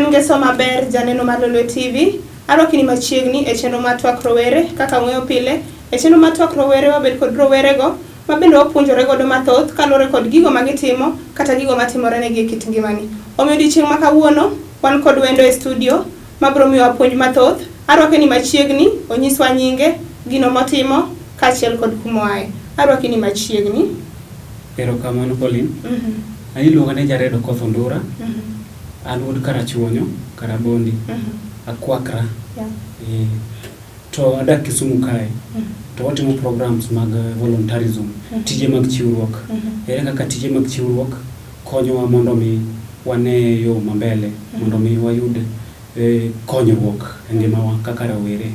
Ngeso maber janeno mar Lolwe TV. Arwakini machiegni e chenro mar Twak Rowere kaka ng'eyo pile. E chenro mar Twak Rowere wabed kod rowerego mabende wapuonjore godo mathoth kaluwore kod gigo magitimo kata gigo matimore negi e kit ngimani. Omiyo odiochieng' ma kawuono wan kod wendo e studio mabiro miyowa puonj mathoth. Arwakini machiegni, onyiswa nyinge, gino motimo kaachiel kod kumoaye. Arwakini machiegni. Erokamano Pauline. Iluonga ni Jared Ondura. An wuod Karachuonyo, Karabondi. Akwakra. To adak Kisumu kae. To watimo programs mag voluntarism, tije mag chiwruok. Ere kaka tije mag chiwruok konyowa mondo mi wane yo mambele, mondo mi wayud konyruok e ngimawa kaka rawere.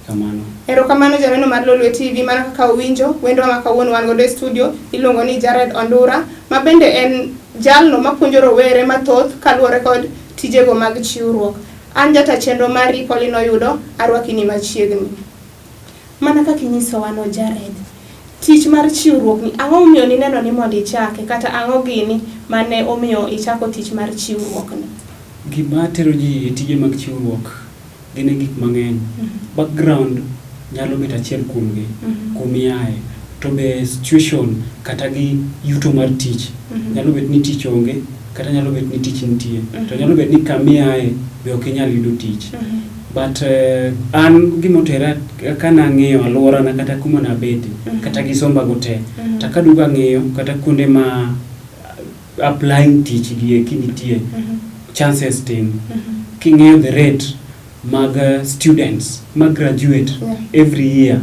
Kamano. Erokamano janeno mar Lolwe TV, mana kaka uwinjo wendo ma kawuono wan godo e studio iluongo ni Jared Ondura, ma bende en jalno mapuonjo rowere mathoth kaluwore kod tijego mag chiwruok. An Jata Chenro mari Pauline Oyudo, arwakini machiegni. Mana kaka inyisowa no Jared, tich mar chiwruok ni ang'o omiyo nineno ni mondo ichake kata ang'o gini mane omiyo ichako tich mar chiwruok ni? Gima tero ji e tije mag chiwruok gin gik mang'eny. Background nyalo bet achiel kuomgi, kumiaye, to be situation kata gi yuto mar tich. Nyalo bet ni tich onge kata nyalo bet ni tich nitie. To nyalo bet ni kamiaye be ok inyal yudo tich. But an gimotera kana ng'iyo alworana kata kuma nabete kata gi somba go te. To kaduga ng'iyo kata kuonde ma applying tich gi nitie, chances tin. King'iyo the rate mag students mag graduate every year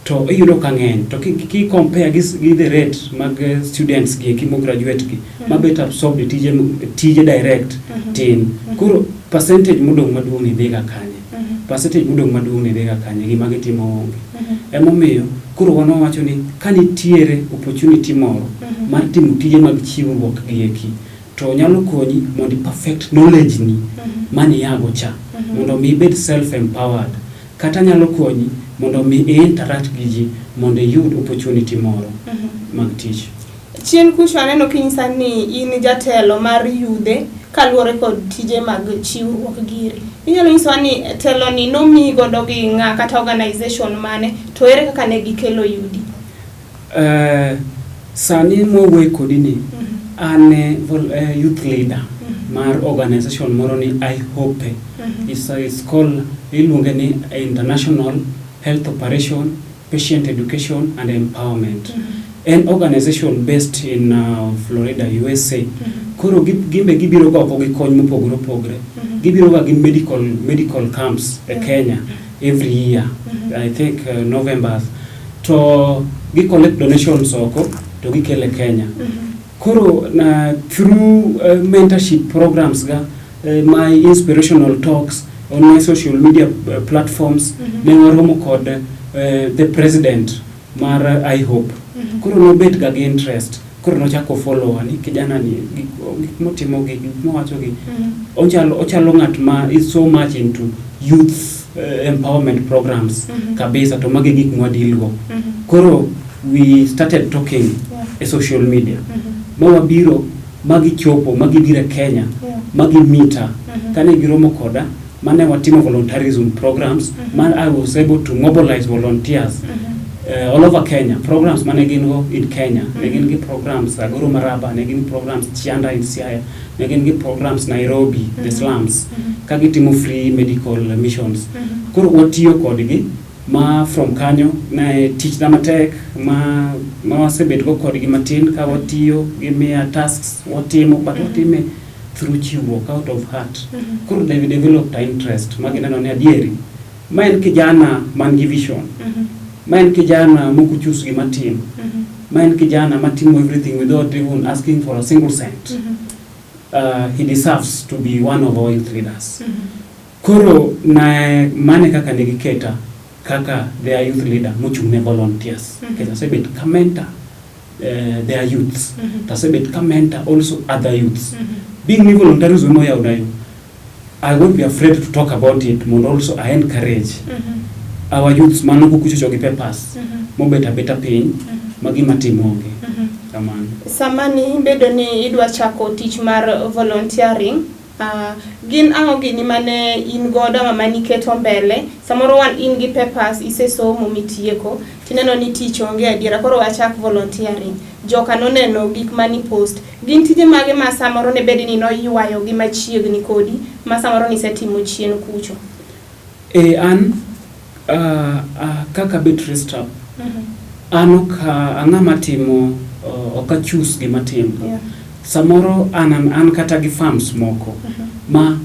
to iyudo ka ng'eny. To ki compare gi the rate mag students gi mo graduate gi mabet absorb tije direct tin. Koro percentage modong maduong' ni dhiga kanye. Percentage modong maduong' ni dhiga kanye gima gitimo onge. Emomiyo koro wano wacho ni kanitiere opportunity moro mar timo tije mag chiwruok gi eki to nyalo konyi mondo perfect knowledge ni mani yago cha mondo mi bed self empowered kata nyalo konyi mondo mi interact gi ji mondo yud opportunity moro mag tich. Chien kucho aneno kinyisa ni in jatelo mar yudhe kaluwore kod tije mag chiwruok giri. Inyalo nyiswa ni telo ni nomi godo gi ng'a kata organization mane to ere kaka ne gikelo yudi? Sani mowuoyo kodi ni an youth leader mar organization moro ni IHOPEE. It's called iluonge ni International Health Operation, Patient Education and Empowerment. An organization based in Florida, USA. Koro gimbe gibiro ga oko gi kony mopogore opogore. Gibiro ga gi medical camps e Kenya every year. I think November. To gi collect donations oko to gi kele Kenya. Koro through mentorship programs ga my inspirational talks on my social media platforms ne waromo kod the president mar IHOPEE. Koro no bet ga gi interest. Koro no chako follow ni kijana ni gik motimo gi mowacho gi ochalo ng'at ma is so much into youth empowerment programs kabisa to magi gik mwadilgo. Koro we started talking a social media. Mawa biro magi chopo magi biro Kenya magi mita kane giromo koda mane watimo voluntarism programs man I was able to mobilize volunteers all over Kenya. Programs mane gin go in Kenya ne gin gi programs Agoro Maraba, ne gin programs Chianda in Siaya, ne gin gi programs Nairobi, the slums ka gitimo free medical missions. Koro watiyo kodgi ma from kanyo na tich na matek ma wasebet go kodgi matin ka watiyo gi mia tasks watimo but watime through chiwruok out of heart. Koro they developed interest maginano ne adieri ma en kijana man gi vision. Ma en kijana mokuchus gi matin. Ma en kijana matimo everything without even asking for a single cent. He deserves to be one of our youth leaders. Koro na mane kaka negiketa kaka their youth leader mochungne volunteers. Kenya sebet kamenta their youths. Tasebet kamenta also other youths. Being ni voluntaries umo ya unayo. I won't be afraid to talk about it, but also I encourage our youths mano kukucho gi papers mo beta piny magi matimonge. Kamano. Samani bedo ni idwa chako tich mar volunteering Gin ang'o gini mane in godo mama niketo mbele samoro wan in gi papers isesomo mitieko tineno ni tich onge adiera koro wachak volunteering joka noneno gik mani post gin tije mage ma samoro ne bedi ni noywayo gi machiegni kodi ma samoro ni setimo chien kucho an kaka bet restap an ang'ama timo oka choose gima timo samoro an kata gi farms moko ma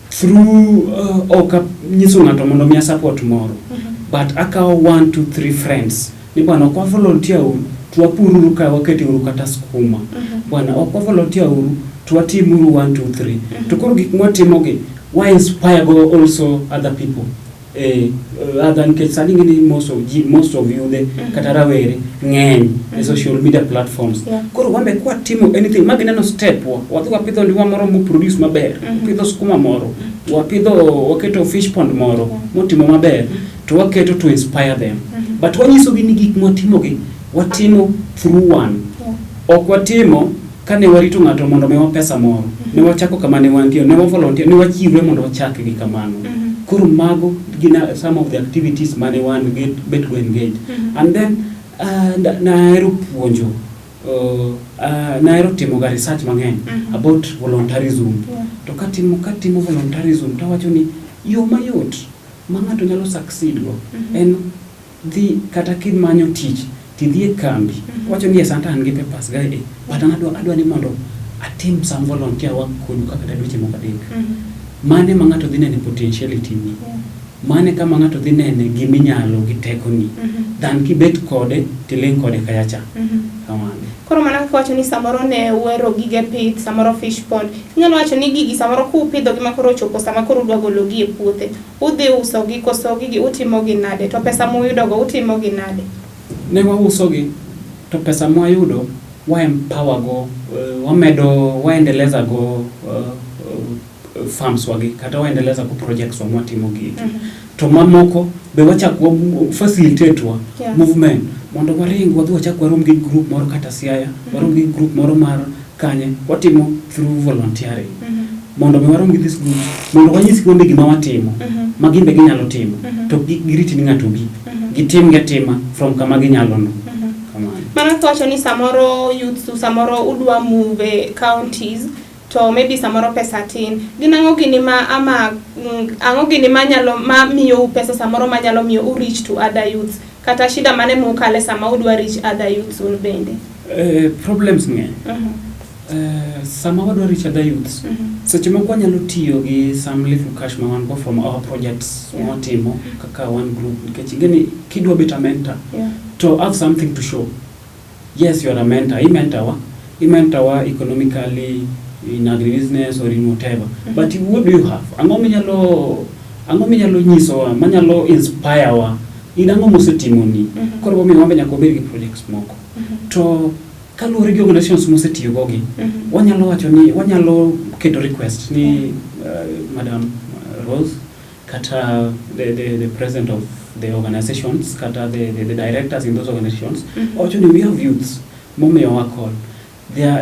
through oka nyiso ng'ato mondo mi support moro but akawo 1 2 3 friends ni bwana kwa volunteer tuwapuru ka wakati uru kata skuma bwana okwa volunteer uru tuwatimuru 1 2 3 to koro gik mwatimo gi why inspire go also other people other nke sani ngini most of you the kata rawere ng'eny social media platforms koro wambe kwa timo anything magineno step wadhi wapidho ndiwa moro mu produce maber wapidho skuma moro waketo fish pond moro motimo maber to waketo to inspire them but wanyiso gi ni gik mwatimo gi watimo through one ok watimo kane warito ng'ato mondo mewa pesa moro ne wachako kama ne wantie ne wa volunteer ne wachiwre mondo wachak gi kamano koro mago gina some of the activities mane wan bet go engage and then naero puonjo naero timo ga research mang'eny about voluntarism to katimo voluntarism tawacho ni yo mayot ma ng'ato nyalo succeed go en dhi kata kimanyo tich tidhie kambi wacho ni santa an gi papers ga but adwa ni mondo atim some volunteer work kodu kaka dweche moko adek mane ma ng'ato dhi nene potentiality ni mane kama ng'ato dhi nene giminyalo gi teko ni dan kibet kode tiling kode kayacha kamano koro mana wacho ni samoro ne wero gige pith samoro fish pond nyalo wacho ni gigi samoro ku pidho gi makoro chopo sama koro dwa golo gi e puothe udhi uso gi koso gi utimo gi nade to pesa muyudo go utimo gi nade ne wauso gi to pesa mwayudo wa empower go wamedo waendeleza go farms wagi kata waendeleza ku projects wa mwatimo gi to mamoko be wachako facilitate wa movement mondo waring wadhi wachako warom gi group moro kata siaya warom gi group moro mar kanye watimo through volunteering mondo be warom gi this group mondo wanyisi kuombe gima watimo magimbe ginyalo timo to giriti ni ng'ato bi gitim getima from kama ginyalo no kamano mana wacho ni samoro youth samoro udwa move counties to maybe samoro pesa tin dinango gini ma ama ango gini manyalo ma miyo pesa samoro manyalo miyo u reach to other youths kata shida mane mukale sama udwa reach other youths un bende problems nge sama wadwa reach other youths seche moko nyalo tiyo gi some little cash ma wan go from our projects motimo kaka one group nikech ingeni kidwa beta mentor to have something to show yes you are a mentor I mentor wa economically in agribusiness or in whatever but what do you have ango minyalo nyiso wa manyalo inspire wa inango mosetimoni koro bomi wambe nyako beri projects moko to kaluwore gi organizations mosetiyo gogi wanyalo wacho ni wanyalo keto request ni Madam Rose kata the president of the organizations kata the directors in those organizations actually we have youths momeyo wa call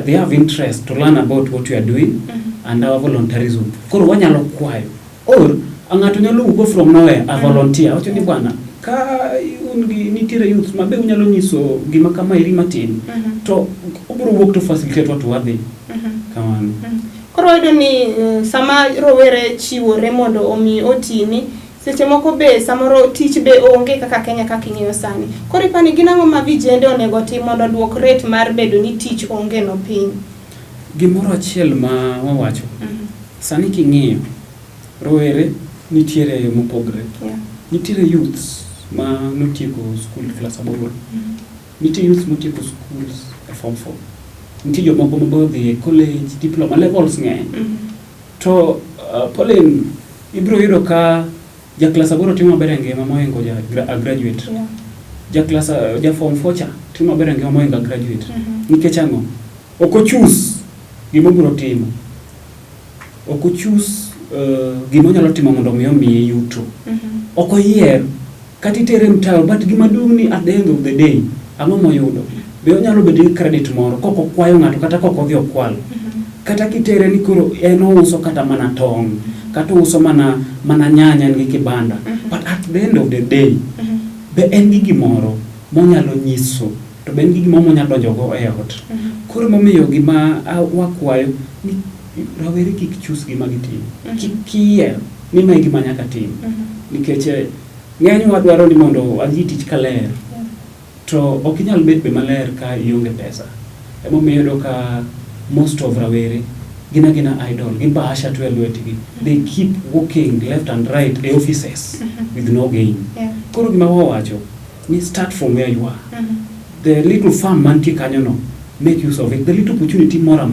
they have interest to learn about what we are doing and our volunteerism koro wanyalo kwayo or angato nyalo go from nowhere a volunteer actually bwana ka ungi nitire youth mabe unyalo nyiso gima kama iri matin to obro work to facilitate what wadhi kamano koro ido ni sama rowere chiwore mondo omi otini seche moko be samoro tich be onge kaka Kenya kaka ing'eyo sani koro ipani ginango ma vijende onego tim mondo duok rate mar bedo ni tich onge no piny gimoro achiel ma wawacho sani king'iyo rowere nitiere mopogre nitiere youths ma notieko school class aboro nitiere youths motieko schools form 4 nitiere jomoko mabodhi college diploma levels ng'eny to Pauline ibro yudo ka ja class aboro timo maber ngima moingo ja graduate ja form 4 cha timo maber ngima moingo graduate nikech ango oko choose gimo bro timo oko choose gimo nyalo timo mondo mi yuto oko yier katitere mtao but gima duong ni at the end of the day ango moyudo be onyalo bedo gi credit moro koko kwayo ng'ato kata koko dhi okwalo kata kitere ni koro en ouso kata mana tong, kata ouso mana nyanya en gi kibanda, but at the end of the day be en gi gimoro monyalo nyiso, to be en gi gimoro monyalo donjogo e ot. Koro momiyo gima wakwayo ni rawere kik chus gima gitimo, kik kier ni mae gima nyaka tim, nikech ng'eny wadwaro ni mondo adhi tich kaler, to ok inyal bet be maler ka ionge pesa. Emomiyo do ka most of rawere gina idol, gin bahasha tu e lwetgi. They keep walking left and right e offices with no gain. Koro gima wawacho ni start from where you are. The little farm mantie kanyo no, make use of it. The little opportunity mora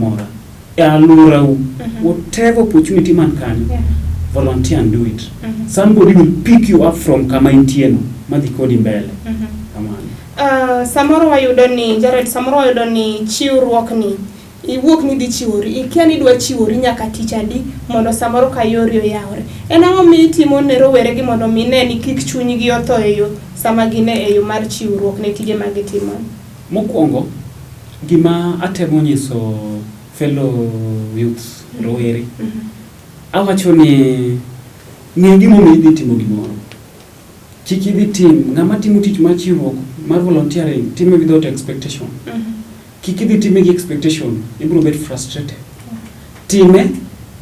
e alurau, whatever opportunity man kanyo, volunteer and do it. Somebody will pick you up from kama intie no, madhi kodi mbele. Samoro wayudo ni Jared, samoro wayudo ni chiwruok ni iwuok ni dhi chiwori, ikia ni dwa chiwori nyaka tich adi mondo samoro ka yori oyawre. En ang'o mitimo ne rowere gi mondo mine ni kik chunygi otho e yo sama gine e yo mar chiwruok ne tije ma gitimo? Mokwongo gima atemo nyiso fellow youths rowere, awacho ni ng'e gimomiyo idhi timo gimoro. Kik idhi tim, ng'ama timo tich mar chiwruok mar volunteering time without expectation. Kik idhi time gi expectation, ibiro bet frustrated. Time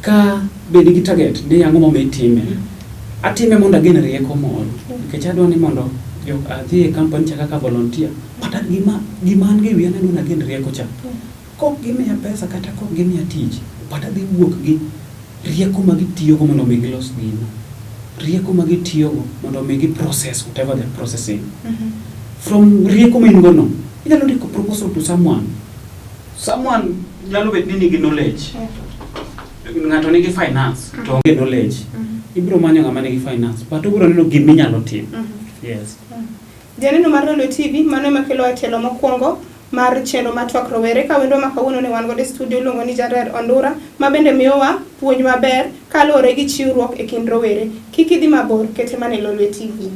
ka bedi gi target ni ang'o momiyo itime. Atime mondo agen rieko moro, nikech adwa ni mondo jok adhi e company cha kaka volunteer, but gima an gi wiya ni agen rieko cha. Kok gimiya pesa kata kok gimiya tich, but adhi wuok gi rieko ma gitiyogo mondo mi gilos gino. Rieko ma gitiyogo mondo mi process whatever they're processing. From rieko ma in-go no, inyalo ndiko proposal to someone nyalo bet ni nigi knowledge. Ng'ato nigi finance to onge knowledge. Ibiro manyo ng'ama nigi finance, but obiro neno gima inyalo tim. Yes. Janeno mar Lolwe TV, mano ema kelo telo mokwongo mar chenro mar Twak Rowere, ka wendo ma kawuono ne wan go e studio luongo ni Jared Ondura, ma bende miyowa puonj maber kaluwore gi chiwruok e kind rowere. Kik idhi mabor, kete mana e Lolwe TV.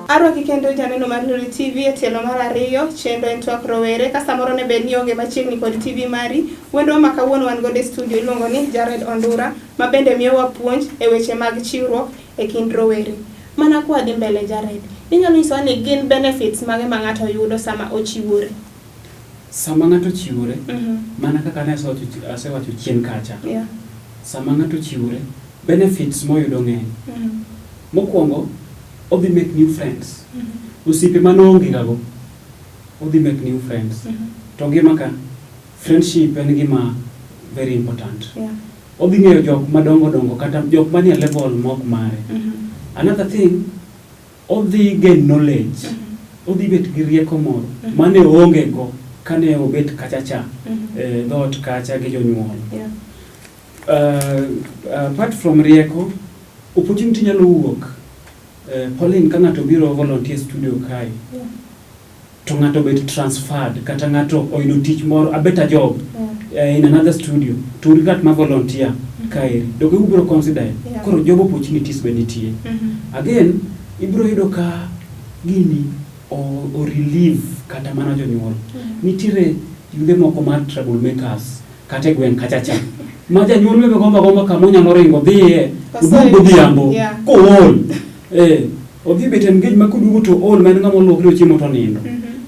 Arwaki kendo janeno mar Lolwe TV e tielo mar ariyo, chenro en Twak Rowere. Ka samoro ne bed ni onge machiegni kod TV mari, wendo ma kawuono wan go e studio iluongo ni Jared Ondura, ma bende miyowa puonj e weche mag chiwruok e kind rowere. Mana kwa dhi mbele Jared, inyalo nyisowa ni gin benefits mage ma ng'ato yudo sama ochiwore? Sama ng'ato chiwore, mana kaka ne asewacho chien kacha. Sama ng'ato chiwore, benefits moyudo ng'eny. Mokwongo, odhi make new friends. Osiepe manonge gago, odhi make new friends. To ngima ka friendship en gima very important. Odhi ng'eyo jok madongo kata jok manie level mok mare. Another thing, odhi gain knowledge. Odhi bet gi rieko moro mane onge go kane obet kacha dot kacha gi jonyuol. Apart from rieko, opportunity nyalo wuok. Pauline ka ng'ato biro volunteer studio kai, to ng'ato bet transferred kata ng'ato oyudo tich moro a better job in another studio to rigat ma volunteer kai, doge ubiro consider koro job opportunities be nitie. Again, ibiro yudo ka gini o relieve kata mana jonyuol. Nitire yudhe moko mar trouble makers kata gweng kacha ma janyuol be gomba kama onyalo ringo dhiye godhiambo kool. Odhi bet engage ma kudugo to all man ng'ama olokre chiemo to nindo.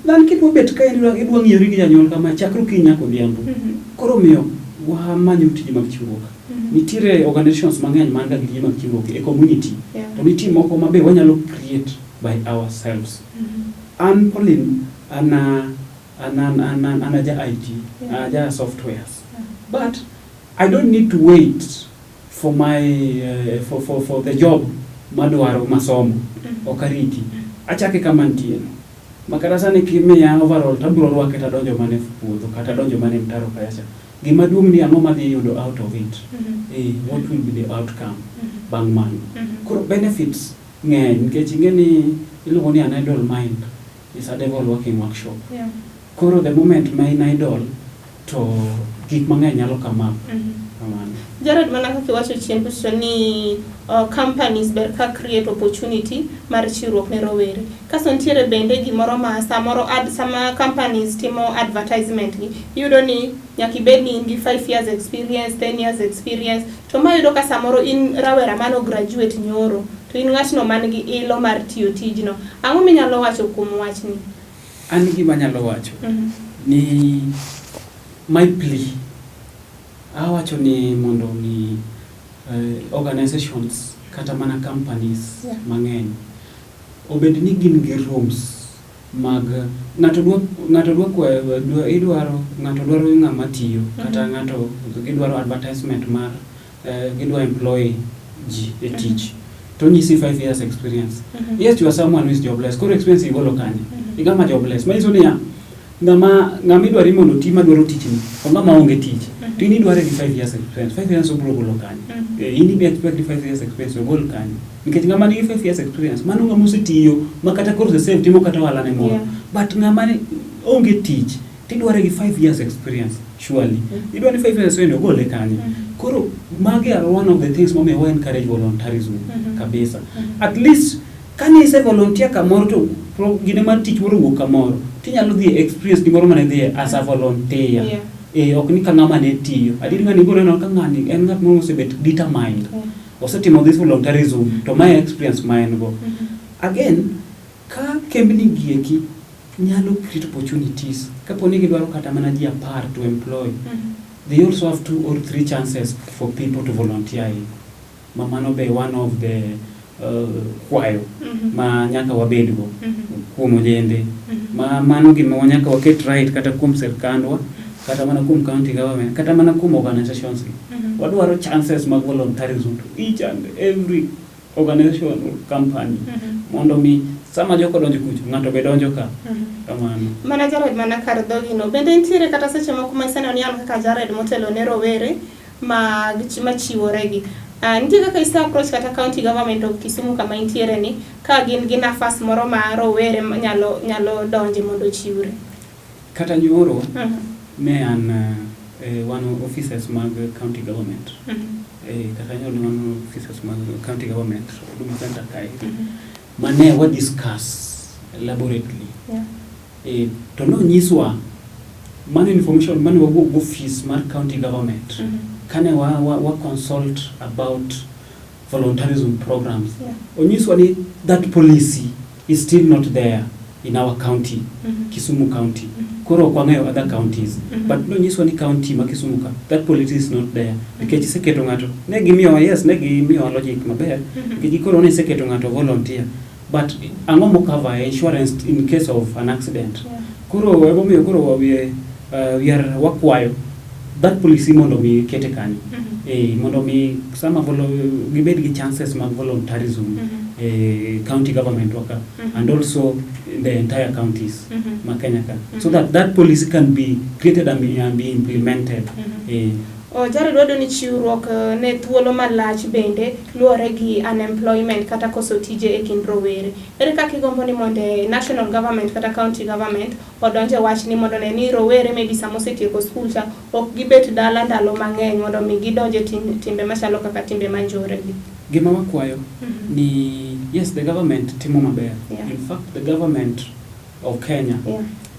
Lan kidwa bet ka idwa ng'iyori gi janyuol kama chakro kinya kodhiambo. Koro miyo wamanyo tije mag chiwruok. Nitiere organizations mang'eny man ga gi tije mag chiwruok e community. To nitie moko mabe wanyalo create by ourselves. An Pauline ana ja IT, ja softwares. But I don't need to wait for my for the job madwaro masomo okariti. Achake kama ntie. Makarasa ni kimiya overall tabiro rwake ta donjo mane puodho kata donjo mane mtaro kayacha. gima duong' ni ang'o madhi yudo out of it. What will be the outcome bang' mano. Koro benefits ng'eny nikech ing'eni iluongo ni an idle mind is a devil working workshop. Koro the moment ma in idle to gik mang'eny nyalo come up. Jared, mana kaka iwacho chien kucho ni companies ber ka create opportunity mar chiwruok ne rowere. Kaso nitiere bende gimoro ma samoro sama companies timo advertisement gi, iyudo ni nyaka ibed ni in gi 5 years experience, 10 years experience, to ma yudo ka samoro in rawera mano graduate nyoro, to in ng'atno man gi ilo mar tiyo tijno. Ang'o minyalo wacho kuom wachni? An gima nyalo wacho ni my plea awacho ni mondo ni organizations kata mana companies mang'eny obed ni gin gi rooms mag ng'ato dwaro ng'ama tiyo kata ng'ato gidwaro advertisement mar gidwaro employee ji e tich to nyisi 5 years experience. Yes, you are someone who is jobless. Koro experience igolo kanye igama jobless maiso ni ng'ama idwaro mondo ti madwaro tich ni ng'ama onge tich to in idwaro gi 5 years experience. 5 years obro golo kanye in be expect 5 years experience ogol kanye nikech ng'ama nigi 5 years experience mano ng'ama osetiyo makata koro the same timo kata wala ne moro but ng'ama onge tich tidwaro gi 5 years experience surely idwaro ni 5 years wendo gole kanye. Koro magi are one of the things mome we encourage voluntarism kabisa. At least kani se volunteer kamoro to gine mar tich moro wuok kamoro tinyalo dhi experience gimoro mane dhi as a volunteer. Ok ni ka ng'ama ne tiyo adiri ng'ani golo no ka ng'ani en ng'at moro osebet determined osetimo this voluntarism to my experience ma en go. Again ka kembni gieki nyalo create opportunities kapo ni gidwaro kata mana ji 10 to employ they also have 2 or 3 chances for people to volunteer in. Mamano be one of the kwayo ma nyaka wabedgo kuom ojende ma mano gima nyaka waket right kata kuom sirkandwa kata mana kuom county government kata mana kuom organizations wadwaro chances mag voluntarism to each and every organization or company mondo mi sama joko donjo kucho ng'ato be donjo ka kamano. Mana Jared mana kar dhogino bende nitiere kata seche moko ma iseno ni an kaka Jared motelo ne rowere ma chiwore gi nitie kaka isa approach kata county government of Kisumu kama intiere ni ka gin gi nafas moro ma rowere nyalo donje mondo chiwre kata nyoro ne an one officers mag county government kata nyoro one officers mag county government Huduma Center kai mane wa discuss elaborately to no nyiswa mane information mane wago office mar county government kane wa consult about voluntarism programs onyiswa ni that policy is still not there in our county Kisumu county koro kwa ngayo other counties but no nyiswa ni county ma Kisumu ka that policy is not there nikech seketo ngato ne gimiyo logic maber nikech koro ne seketo ngato volunteer but ang'o mo cover insurance in case of an accident koro we are wakwayo that policy mondo mi kete kanyo mondo mi sama gibed gi chances mag voluntarism county government waka and also the entire counties ma Kenya ka so that policy can be created and be implemented. Jared wado ni chiwruok ne thuolo malach bende luore gi unemployment kata koso tije e kind rowere. Ere kaka igombo ni monde national government kata county government odonje wach ni mondo ne ni rowere maybe samose tieko school cha ok gibet dala ndalo mang'eny mondo mi gidonje timbe machalo kaka timbe manjore gi. Gima wakwayo ni yes the government timo maber. In fact the government of Kenya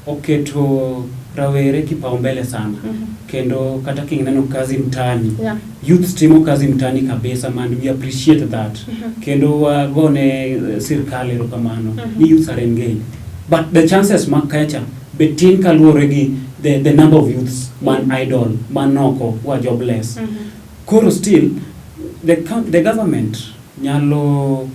oketo rawere kipaumbele sana kendo kata kingneno kazi mtani youth timo kazi mtani kabisa and we appreciate that kendo gone sirkal erokamano ni youth are engaged but the chances makacha betin kaluore gi the number of youths man idle manoko wa jobless koro still the government nyalo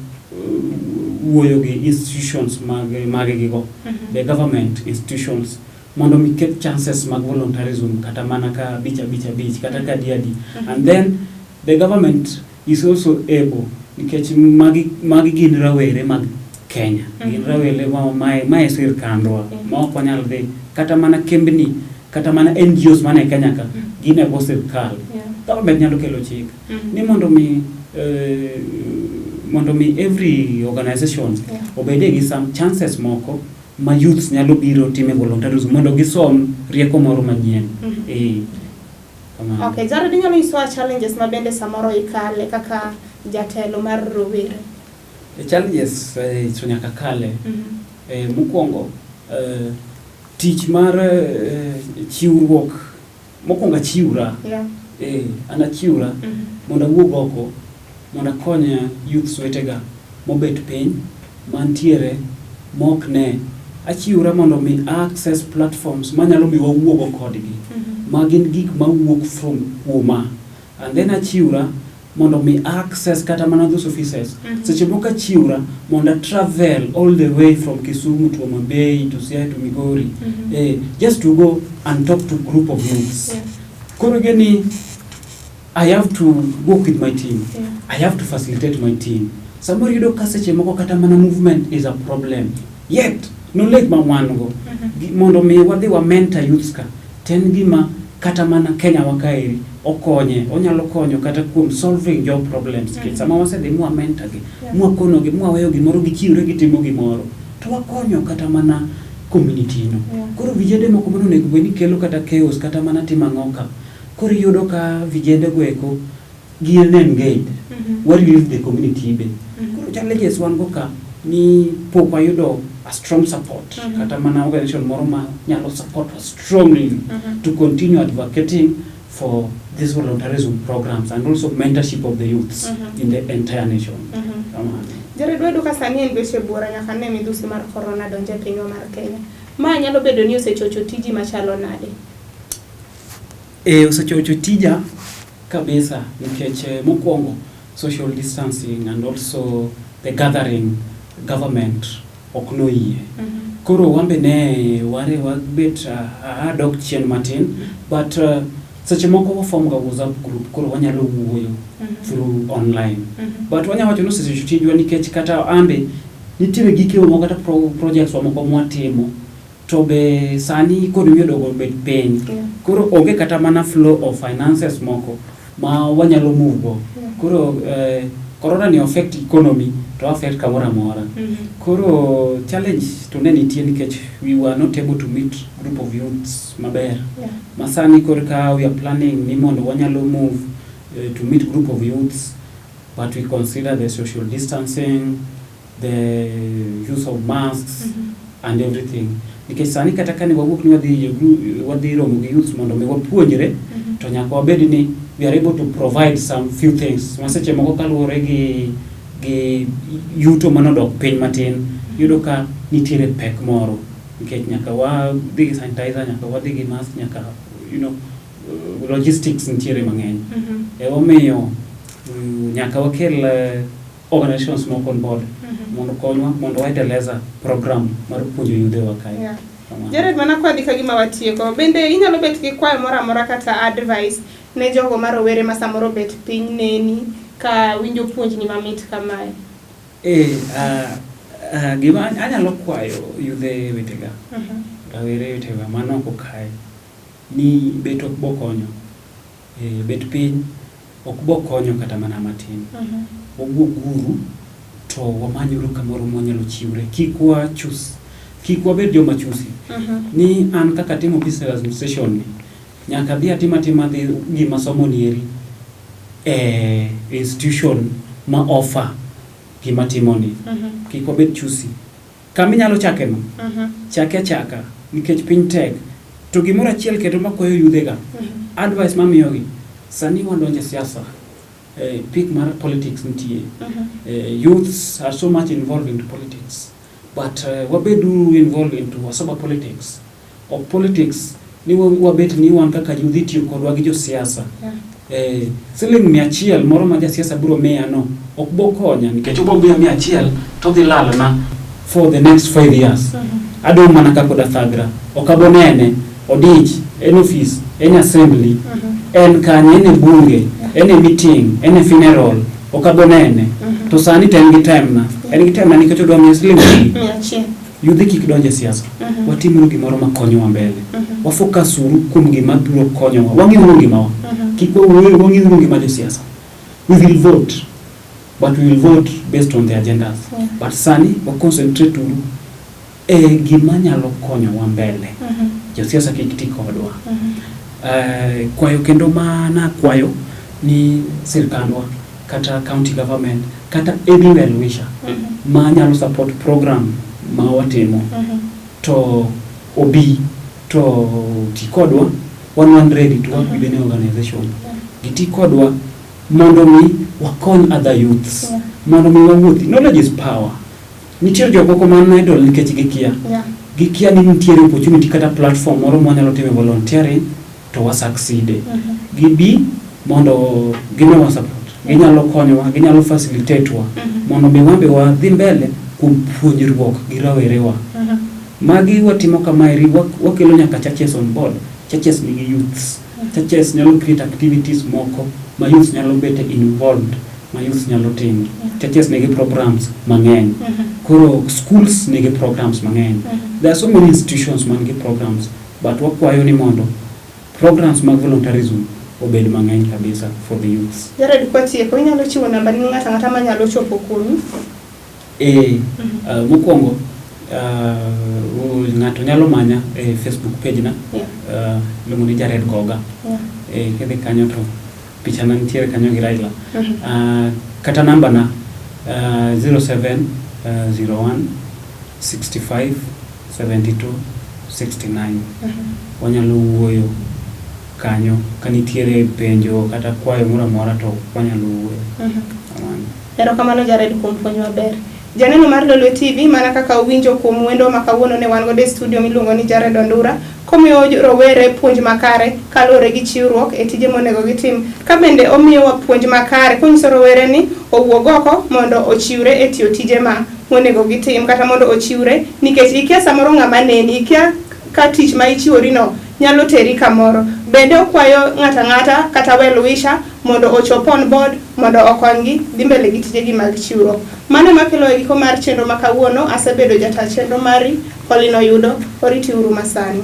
wuoyo gi institutions mag gigo the government institutions mondo mi ket chances mag voluntarism kata mana ka beach kata ka diadi and then the government is also able nikech magi gin rawere mag Kenya gin rawere ma sirkandwa ma ok nyal dhi kata mana kembni kata mana NGOs mane Kenya ka gine bo sirkal government nyalo kelo chik ni mondo mi every organization obede gi some chances moko ma youths nyalo biro time voluntarism mondo gisom rieko moro manyien. Okay, Jared, nyalo iswa challenges ma bende samoro ikale kaka jatelo mar rowere. Challenges so nyaka kale mokwongo tich mar chiwruok mokwongo chiwra ana chiwra mondo wuog oko mondo konya youths wetega mobet piny mantiere mokne achiwra mondo mi access platforms manyalo mi wawuogo kodgi magin gik mawuok from kuoma, and then achiwra mondo mi access kata mana those offices seche moko achiwra mondo travel all the way from Kisumu to Homa Bay to Siaya to Migori just to go and talk to group of youths. Koro geni I have to work with my team. I have to facilitate my team. Somebody yudo ka seche moko kata mana movement is a problem. Yet no leg ma wango mondo mi wadhi wa mentor youths ka ten gima kata mana Kenya wakaeri okonye onyalo konyo kata kuom solving job problems sama wasedhi mwa mentor gi mwa kono gi mwa weyo gimoro gichiwre gitimo gimoro to wakonyo kata mana community no koro vijende moko mondo nego beni kelo kata chaos kata mana tima ngoka koro yudo ka vijende go eko gien engaged what is the community be koro challenges wan go ka ni pok ayudo a strong support kata mana organization moro ma nyalo support us strongly to continue advocating for these voluntarism programs and also mentorship of the youths in the entire nation. Jared, wedo ka sani en beche bura nyaka ne midhusi mar corona donje pinywa mar Kenya. Ma nyalo bedo ni osechocho tiji machalo nade? Osechocho tija kabisa nikech mokwongo social distancing and also the gathering government oknoyie. Koro wambe ne ware wagbet adok chien matin but seche moko waform ga WhatsApp group koro wanyalo wuoyo through online but wanya wacho no seche tijwa nikech kata ambe nitiere gike moko kata projects moko mwatimo to be sani koro miyodo go bet piny koro onge kata mana flow of finances moko ma wanyalo move go koro corona ni affect economy to affect kamora mora koro challenge to ne nitie nikech we were not able to meet group of youths maber masani korka we are planning ni mondo wanyalo move to meet group of youths but we consider the social distancing, the use of masks and everything because sani kata kani wawuok ni wadhi romo gi youths mondo mi wapuonjre to nyaka wabed ni we are able to provide some few things maseche moko kaluwore gi yuto manodok piny matin yudo ka nitiere pek moro nikech nyaka wadhi gi sanitizer nyaka wadhi gi mask nyaka logistics nitiere mang'eny omiyo nyaka wakel organizations moko on board mondo konywa mondo waendeleza program mar puonjo yudhe wa kae. Jared, mana kwa dika gima watieko bende inyalo bet gi kwayo mora mora kata advice ne jogo ma rowere ma samoro bet piny neni ka winjo puonj ni mamit kamae. Gima anyalo kwayo yudhe wetega rawere wetega manoko kae ni bet ok bokonyo bet piny ok bokonyo kata mana matin wawuog guru to wamanyuru kamoro mwanyalo chiwre kik wabed joma chusi ni an kaka timo business administration ni nyaka dhi atima dhi gima somo nieri institution ma offer gima timo ni kik wabed chusi kami nyalo chake no chaka nikech piny tek to gimoro achiel kendo makoyo yudhega advice mamiyogi sani wadonje siasa pick mar politics nitie youths are so much involved in politics but wabedu involved into wasaba politics of politics ni wabet ni wan kaka youth itiyo kodwa gi jo siasa siling 100 moro ma ja siasa biro miya no ok bokonya nikech obo miya 100 to dhi lal na for the next 5 years adong mana kako da thagra okabonene odich en office en assembly en kanye ne bunge en meeting en funeral okabonene to sani ten gi time na en gi time na nikech odwa miya siling yudhe kik donje siasa. Watimuru gimoro makonyowa mbele. Wafocus uru kuom gima biro konyowa. Wang'iuru gimawa. Kik wang'iuru gima jo siasa. We will vote, but we will vote based on the agendas. But sani wa concentrate uru gima nyalo konyowa mbele. Jo siasa kik ti kodwa. Kwayo kendo mana kwayo ni sirkandwa kata county government kata any well-wisher ma nyalo support program ma watimo to obi to ti kodwa one ready to work with any organization. Giti kodwa mondo mi wakon other youths, mondo mi wawuothi. Knowledge is power. Nitie jokoko man idol nikech gikia ni nitie opportunity kata platform moro mwanyalo time volunteering to wa succeed. Gibi mondo gimewa support. Ginyalo konyowa, ginyalo facilitate wa mondo mi wambe wadhi mbele kuom puonjruok gi rawerewa. Magi watimo kama wakelo nyaka churches on board. Churches nigi youths. Churches nyalo create activities moko ma youths nyalo bete involved, ma youths nyalo timo. Churches nigi programs mang'eny. Koro schools nigi programs mang'eny. There are so many institutions man nigi programs, but wakwayo ni mondo programs mag voluntarism obed mang'eny kabisa for the youths. Jared kwatieko inyalo chiwo namba ni ng'ata manyalo chopo kuomi? Mokwongo ng'ato nyalo manya Facebook page na luongo ni Jared Goga. Kedhi kanyo to picha na nitiere kanyo gi Raila. Kata namba na 0701 65 72 69. Wanyalo wuoyo kanyo kanitiere penjo kata kwayo moro amora to wanyalo wuoyo. Erokamano Jared kuom puonj maber. Janeno mar Lolwe TV mana kaka uwinjo kuom wendo ma kawuono ne wan go e studio miluongo ni Jared Ondura komiyo rowere puonj makare kaluwore gi chiwruok e tije monego gitim. Ka bende omiyo wa puonj makare konyiso rowere ni owuog oko mondo ochiwre e tiyo tije ma monego gitim kata mondo ochiwre nikech ikia samoro ng'ama neni, ikia ka tich ma ichiwori no nyalo teri kamoro. Bende okwayo ng'ata kata well-wisher mondo ochop on board mondo okonygi dhi mbele gi tijegi mag chiwruok. Mano makelo e giko mar chenro ma kawuono. Asebedo jata chenro mari Pauline Oyudo. Oriti uru masani.